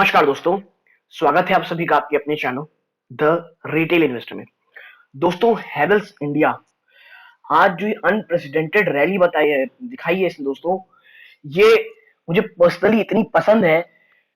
नमस्कार दोस्तों, स्वागत है आप सभी का आपके अपने चैनल द रिटेल इन्वेस्टर में। दोस्तों, हैवेल्स इंडिया आज जो अनप्रेसिडेंटेड रैली बताई है दिखाई है इसने दोस्तों, ये मुझे पर्सनली इतनी पसंद है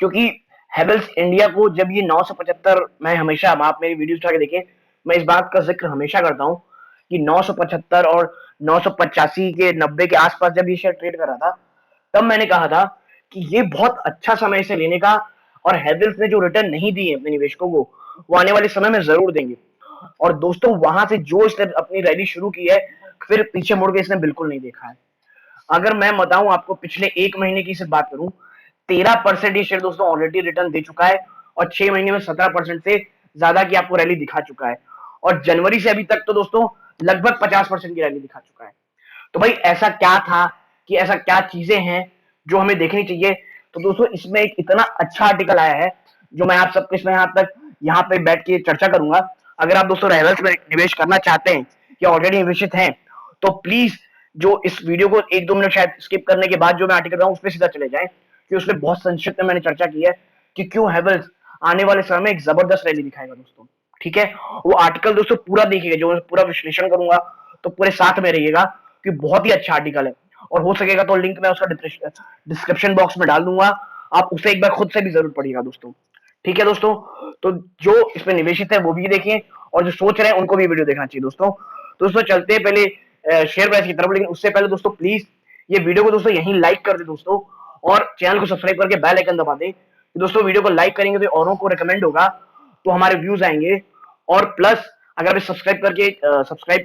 क्योंकि हैवेल्स इंडिया को जब ये 975, मैं हमेशा आप मेरी वीडियो उठा के देखें, मैं इस बात का जिक्र हमेशा करता हूं कि 975 और 985 के 90 के आसपास जब ये शेयर ट्रेड कर रहा था, तब मैंने कहा था कि ये बहुत अच्छा समय से लेने का, और हैवेल्स ने जो रिटर्न नहीं दिए अपने निवेशकों को, वो आने वाले समय में जरूर देंगे। और दोस्तों, वहां से जो इसने अपनी रैली शुरू की है, फिर पीछे मुड़ के इसने बिल्कुल नहीं देखा है। अगर मैं बताऊं आपको, पिछले एक महीने की सिर्फ बात करूं, 13% ये शेयर दोस्तों ऑलरेडी रिटर्न दे चुका है, और 6 महीने में 17% से ज्यादा की आपको रैली दिखा चुका है। और जनवरी से अभी तक तो दोस्तों लगभग 50% की रैली दिखा चुका है। तो भाई ऐसा क्या था, कि ऐसा क्या चीजें हैं जो हमें देखनी चाहिए। तो दोस्तों, इसमें एक इतना अच्छा आर्टिकल आया है जो मैं आप सबके इसमें यहाँ पे बैठ के चर्चा करूंगा। अगर आप दोस्तों हैवेल्स में निवेश करना चाहते हैं या ऑलरेडी निवेशित हैं, तो प्लीज जो इस वीडियो को 1-2 मिनट शायद स्किप करने के बाद जो मैं आर्टिकल रहा हूँ उस पर सीधा चले जाएं, कि उसमें बहुत संक्षिप्त में मैंने चर्चा की है कि क्यों हैवेल्स आने वाले समय में एक जबरदस्त रैली दिखाएगा दोस्तों। ठीक है, वो आर्टिकल दोस्तों पूरा देखिएगा, जो मैं पूरा विश्लेषण करूंगा, तो पूरे साथ में रहिएगा कि बहुत ही अच्छा आर्टिकल है। और हो सकेगा तो लिंक मैं उसका डिस्क्रिप्शन बॉक्स में डाल दूंगा, आप उसे एक बार खुद से भी जरूर पढ़िएगा दोस्तों। ठीक है दोस्तों, तो जो इसमें निवेशित है वो भी देखें, और जो सोच रहे हैं उनको भी वीडियो देखना चाहिए दोस्तों। दोस्तों चलते हैं पहले शेयर प्राइस की तरफ, लेकिन उससे पहले दोस्तों प्लीज ये वीडियो को दोस्तों यहीं लाइक कर दे दोस्तों, और चैनल को सब्सक्राइब करके बेल आइकन दबा दे। दोस्तों वीडियो को लाइक करेंगे तो औरों को रिकमेंड होगा, तो हमारे व्यूज आएंगे। और प्लस अगर सब्सक्राइब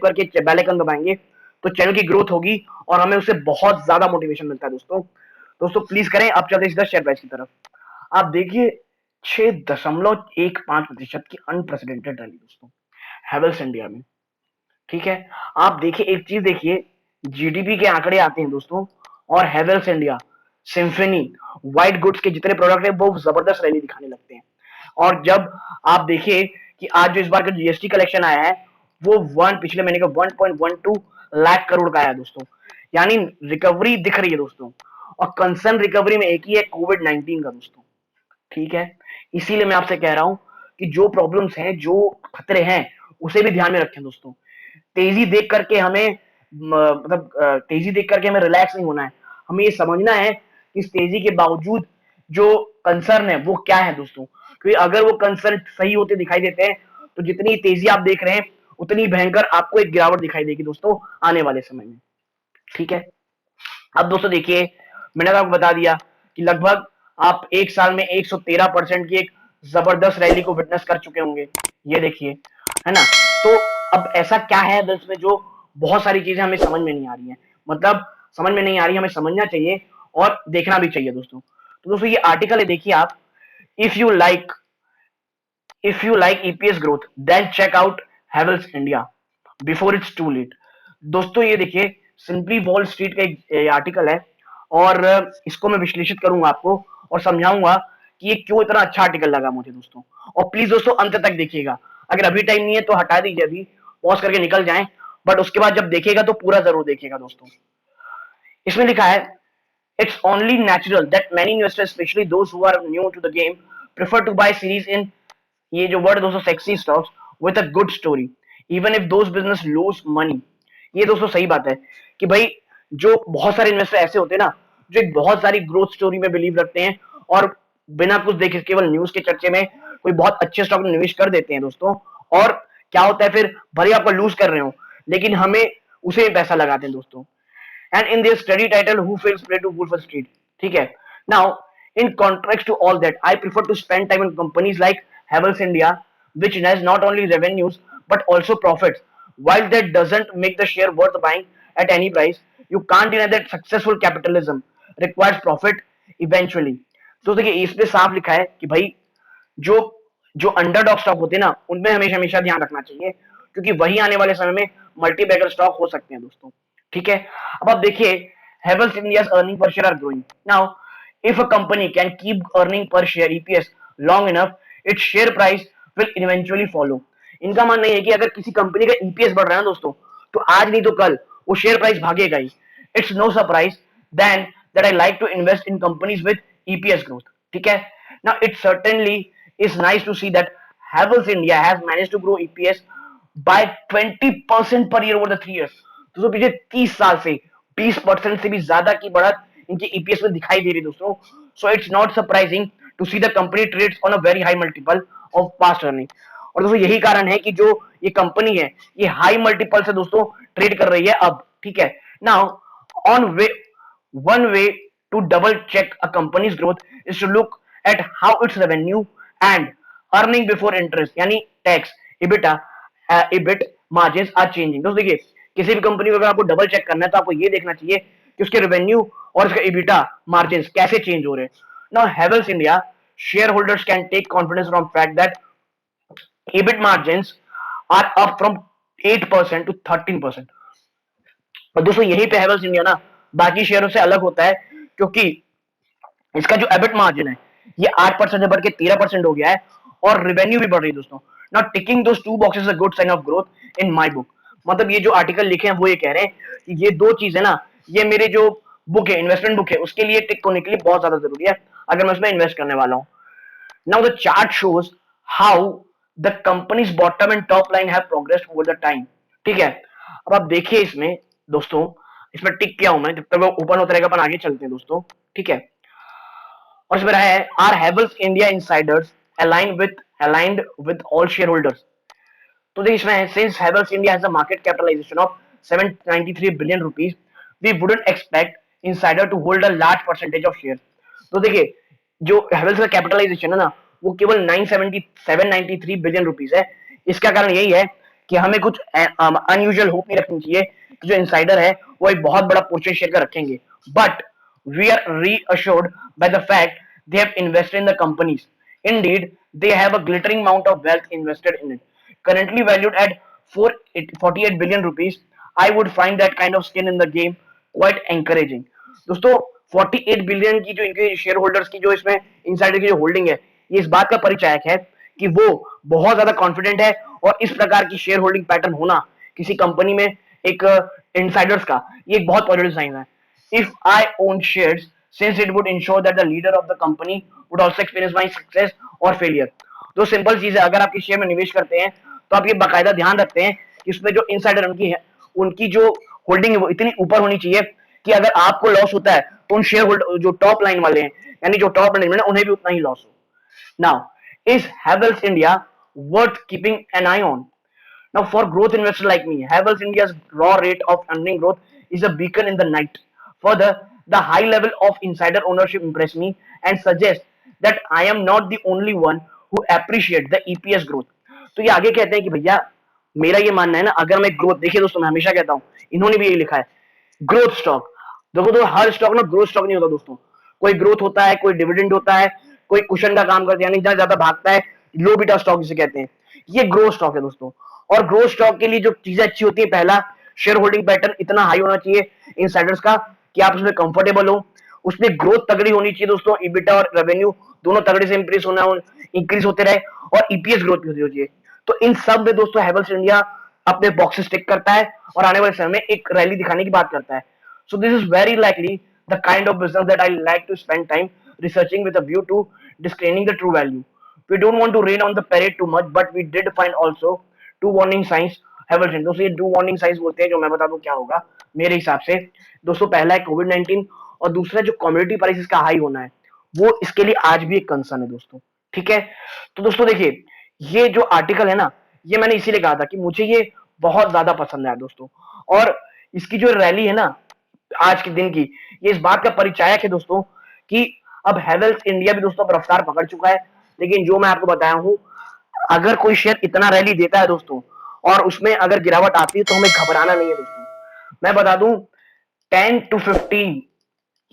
करके बेल आइकन दबाएंगे तो चैनल की ग्रोथ होगी, और हमें उससे बहुत ज्यादा मोटिवेशन मिलता है दोस्तों। दोस्तों प्लीज करें। अब चलते सीधा शेयर प्राइस की तरफ। आप देखिए, 6.15% की अनप्रेसिडेंटेड रैली दोस्तों हैवेल्स इंडिया में। ठीक है, आप देखिए, एक चीज देखिए, जीडीपी के आंकड़े आते हैं दोस्तों, और Havells India, symphony, white goods के जितने प्रोडक्ट है वो जबरदस्त रैली दिखाने लगते हैं। और जब आप देखिए कि आज जो इस बार का जीएसटी कलेक्शन आया है, वो पिछले महीने का 1.12 लाख करोड़ का आया दोस्तों, यानी रिकवरी दिख रही है दोस्तों। और कंसर्न रिकवरी में एक ही है, कोविड-19 का दोस्तों। ठीक है, इसीलिए मैं आपसे कह रहा हूं कि जो प्रॉब्लम्स हैं, जो खतरे हैं, उसे भी ध्यान में रखें दोस्तों। तेजी देख करके हमें तेजी देख करके हमें रिलैक्स नहीं होना है। हमें ये समझना है कि इस तेजी के बावजूद जो कंसर्न है वो क्या है दोस्तों। क्योंकि अगर वो कंसर्न सही होते दिखाई देते हैं, तो जितनी तेजी आप देख रहे हैं उतनी भयंकर आपको एक गिरावट दिखाई देगी दोस्तों आने वाले समय में। ठीक है, अब दोस्तों देखिए, मैंने आपको बता दिया कि लगभग आप एक साल में 113% की एक जबरदस्त रैली को विटनेस कर चुके होंगे। ये देखिए, है ना। तो अब ऐसा क्या है में जो बहुत सारी चीजें हमें समझ में नहीं आ रही हैं, मतलब समझ में नहीं आ रही, हमें समझना चाहिए और देखना भी चाहिए दोस्तों। तो दोस्तों ये आर्टिकल है, देखिए आप, if you like if you like EPS growth then check out Havells India before it's too late. दोस्तों ये देखिए, सिंपली वॉल स्ट्रीट का एक आर्टिकल है, और इसको मैं विश्लेषित करूंगा आपको और समझाऊंगा कि ये क्यों इतना अच्छा आर्टिकल लगा मुझे दोस्तों। और प्लीज दोस्तों अंत तक देखिएगा। अगर अभी टाइम नहीं है तो हटा दीजिए, अभी पॉज करके निकल जाएं, बट उसके बाद जब देखेगा तो पूरा जरूर देखिएगा दोस्तों। इसमें लिखा है, it's only natural that many investors, especially those who are new to the game, prefer to buy series in, ये जो वर्ड दोस्तों, sexy stocks with a good story even if those business lose money. ये दोस्तों सही बात है कि भाई, जो बहुत सारे इन्वेस्टर ऐसे होते हैं ना, जो एक बहुत सारी ग्रोथ स्टोरी में बिलीव रखते हैं, और बिना कुछ देखे केवल न्यूज के चर्चे में कोई बहुत अच्छे स्टॉक में निवेश कर देते हैं दोस्तों। और क्या होता है फिर, भले आपको लूज कर रहे हो लेकिन हमें उसे पैसा लगाते हैं दोस्तों। And in their study title, who feels prey to Wolf Street? ठीक है, now in contrast to all that, I prefer to spend time in companies like Havells India, which has not only revenues but also profits. While that doesn't make the share worth buying at any price, you can't deny that successful capitalism requires profit eventually. तो देखिए, इस पे साफ लिखा है कि भाई, जो जो अंडरडॉग स्टॉक होते हैं ना, उनमें हमेशा हमेशा ध्यान रखना चाहिए, क्योंकि वही आने वाले समय में मल्टी बैगर स्टॉक हो सकते हैं दोस्तों। ठीक है, अब आप देखिए, Havells India's earning per share are growing. Now, if a company can keep earning per share EPS long enough, its share price will eventually follow. इनका मानना है कि अगर किसी कंपनी का ईपीएस बढ़ रहा है ना दोस्तों, तो आज नहीं तो कल वो शेयर प्राइस भागेगा ही। It's no surprise then that I like to invest in companies with EPS growth. ठीक है, Now it certainly is nice to see that Havells India has managed to grow EPS by 20% per year over the 3 years. दोस्तों पिछले 30 साल से 20% से भी ज्यादा की बढ़त इनके ईपीएस में दिखाई दे रही है दोस्तों. So it's not surprising to see the company trades on a very high multiple of past earning. और दोस्तों यही कारण है कि जो ये कंपनी है ये हाई मल्टीपल से दोस्तों ट्रेड कर रही है अब. ठीक है. Now on way one way to double check a company's growth is to look at how its revenue and earning before interest यानी tax EBITDA EBIT margins are changing. दोस्तों देखिए किसी भी कंपनी को अगर आपको डबल चेक करना है तो आपको ये देखना चाहिए कि उसके रेवेन्यू और उसका EBITDA मार्जिन कैसे चेंज हो रहे हैं. Now Havells India share holders can take confidence from fact that EBIT margins are up from 8% to 13%. और दोस्तों यहीं पे हैवेल्स इंडिया ना बाकी शेयरों से अलग होता है क्योंकि इसका जो एबिट मार्जिन है ये 8% से बढ़ के 13% हो गया है और रेवेन्यू भी बढ़ रही है दोस्तों. Not ticking those two boxes a good sign of growth in my book. मतलब ये जो आर्टिकल लिखे हैं वो ये कह रहे हैं कि ये दो चीजें ना ये मेरे जो बुक है इन्वेस्टमेंट बुक है उसके लिए टिक होने के लिए बहुत ज्यादा जरूरी है अगर मैं उसमें इन्वेस्ट करने वाला हूँ. Now the chart shows how the companies bottom and top line have progressed over the time. ठीक है. अब आप देखिए इसमें दोस्तों इसमें टिक किया हूं मैं जब तक वो ओपन होता रहेगा अपन आगे चलते हैं दोस्तों. ठीक है. और इसमें रहा है are Havells India insiders aligned with all share holders. तो देखिए इसमें since Havells India has a market capitalisation of 793 billion rupees we wouldn't expect insider to hold a large percentage of share. तो देखिए जो हैवेल्स का कैपिटलाइजेशन है ना वो केवल 793 बिलियन रुपीस है. इसका कारण यही है कि हमें कुछ अनयूजुअल होप नहीं रखनी चाहिए कि जो इनसाइडर है वो एक बहुत बड़ा पोर्शन शेयर का रखेंगे. But we are reassured by the fact they have invested in the companies. Indeed, they have a glittering amount of wealth invested in it. Currently valued at 48 billion rupees, I would find that kind of skin in the game quite encouraging. दोस्तों 48 billion की जो इनके share holders की जो इसमें insider की जो holding है ये इस बात का परिचायक है कि वो बहुत ज्यादा कॉन्फिडेंट है और इस प्रकार की शेयर होल्डिंग पैटर्न होना किसी कंपनी में एक इनसाइडर्स का ये एक बहुत पॉजिटिव साइन है. If I own shares, since it would ensure that the leader of the company would also experience my success or failure. तो सिंपल चीज है अगर आप किसी शेयर में निवेश करते हैं तो आप ये बाकायदा ध्यान रखते हैं कि उसमें जो इनसाइडर उनकी जो होल्डिंग है वो इतनी ऊपर होनी चाहिए कि अगर आपको लॉस होता है तो उन शेयर होल्डर जो टॉप लाइन वाले हैं यानी जो टॉप मैनेजमेंट है उन्हें भी उतना ही लॉस हो. Now is Havells India worth keeping an I on. Now, for growth investor like me, Havells India's raw rate of earning growth is a beacon in the night. Further, the high level of insider ownership impressed me and suggests that I am not the only one who appreciate the EPS growth. तो ये आगे कहते हैं कि भैया मेरा ये मानना है ना अगर मैं ग्रोथ देखिए दोस्तों मैं हमेशा कहता हूँ इन्होंने भी यही लिखा है ग्रोथ स्टॉक. देखो तो हर स्टॉक ना ग्रोथ स्टॉक नहीं होता दोस्तों. कोई ग्रोथ होता है कोई डिविडेंड होता है कोई कुशन का काम करता है यानी ज्यादा भागता है लो बीटा स्टॉक जिसे कहते हैं. ये ग्रोथ स्टॉक है दोस्तों. और ग्रोथ स्टॉक के लिए जो चीजें अच्छी होती है पहला शेयर होल्डिंग पैटर्न इतना हाई होना चाहिए इनसाइडर्स का कि आप उसमें कंफर्टेबल हो. उसमें ग्रोथ तगड़ी होनी चाहिए दोस्तों. ईबिटा और रेवेन्यू दोनों तगड़े से इंक्रीज होते रहे और ईपीएस ग्रोथ भी होती है. तो इन सब में दोस्तों हैवेल्स इंडिया अपने बॉक्सेस टिक करता है और आने वाले समय में एक रैली दिखाने की बात करता है. So this is very likely the kind of business that I like to spend time researching with a view to discerning the true value. We don't want to rain on the parade too much, but we did find also two warning signs. Havells India दोस्तों ये to warning science बोलते हैं जो मैं बता दूं क्या होगा मेरे हिसाब से. दोस्तों पहला है कोविड-19 और दूसरा जो कमोडिटी प्राइसेस का हाई होना है वो इसके लिए आज भी एक कंसर्न है दोस्तों. ठीक है. तो दोस्तों देखिए ये जो आर्टिकल है ना ये मैंने इसीलिए कहा था कि मुझे ये बहुत ज्यादा पसंद आया दोस्तों. और इसकी जो रैली है ना आज के दिन की ये इस बात का परिचायक है दोस्तों कि अब हैवेल्स इंडिया भी दोस्तों रफ्तार पकड़ चुका है. लेकिन जो मैं आपको बताया हूं अगर कोई शेयर इतना रैली देता है दोस्तों और उसमें अगर गिरावट आती है तो हमें घबराना नहीं है दोस्तों. मैं बता दूं 10 to 15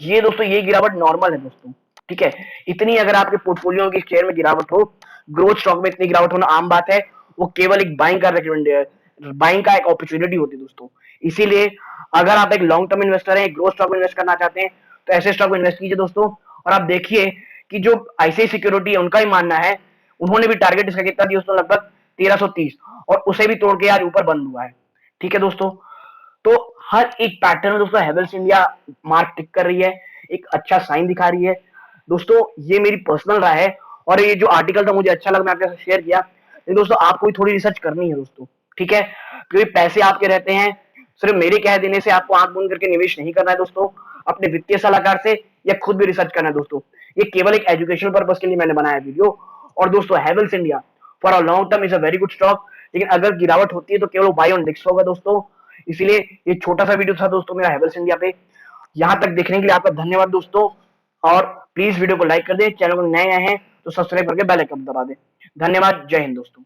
ये दोस्तों ये गिरावट नॉर्मल है दोस्तों. ठीक है. इतनी अगर आपके पोर्टफोलियो की शेयर में गिरावट हो ग्रोथ स्टॉक में इतनी गिरावट होना आम बात है. वो केवल एक बाइंग का रिकमेंड है बाइंग का एक अपॉर्चुनिटी होती है दोस्तों. इसीलिए अगर आप एक लॉन्ग टर्म इन्वेस्टर हैं ग्रोथ स्टॉक में इन्वेस्ट करना चाहते हैं तो ऐसे स्टॉक में इन्वेस्ट कीजिए दोस्तों. और आप देखिए कि जो आईसीआई सिक्योरिटी है उनका ही मानना है उन्होंने भी टारगेट इसका कितना दिया दोस्तों लगभग 1330 और उसे भी तोड़ के आज ऊपर बंद हुआ है. ठीक है दोस्तों. तो हर एक पैटर्न में दोस्तों हैवेल्स इंडिया मार्क टिक कर रही है एक अच्छा साइन दिखा रही है. दोस्तों ये मेरी पर्सनल राय है, और ये जो आर्टिकल था मुझे अच्छा लगा, मैं आपके साथ शेयर किया। लेकिन दोस्तों आपको भी थोड़ी रिसर्च करनी है दोस्तों, ठीक है, क्योंकि पैसे आपके रहते हैं, सिर्फ मेरे कह देने से आपको आंख बंद करके निवेश नहीं करना है दोस्तों, अपने वित्तीय सलाहकार से या खुद भी रिसर्च करना है दोस्तों। ये केवल एक एजुकेशनल पर्पस के लिए मैंने बनाया वीडियो। और दोस्तों Havells India for a long term is a very good stock, लेकिन अगर गिरावट होती है तो केवल बाय ऑन डिक्स होगा दोस्तों। इसलिए ये छोटा सा वीडियो था दोस्तों मेरा हैवेल्स इंडिया पे। यहां तक देखने के लिए आपका धन्यवाद दोस्तों, और प्लीज वीडियो को लाइक कर दें, चैनल को नए आए हैं तो सब्सक्राइब करके बेल आइकन दबा दें। धन्यवाद, जय हिंद दोस्तों।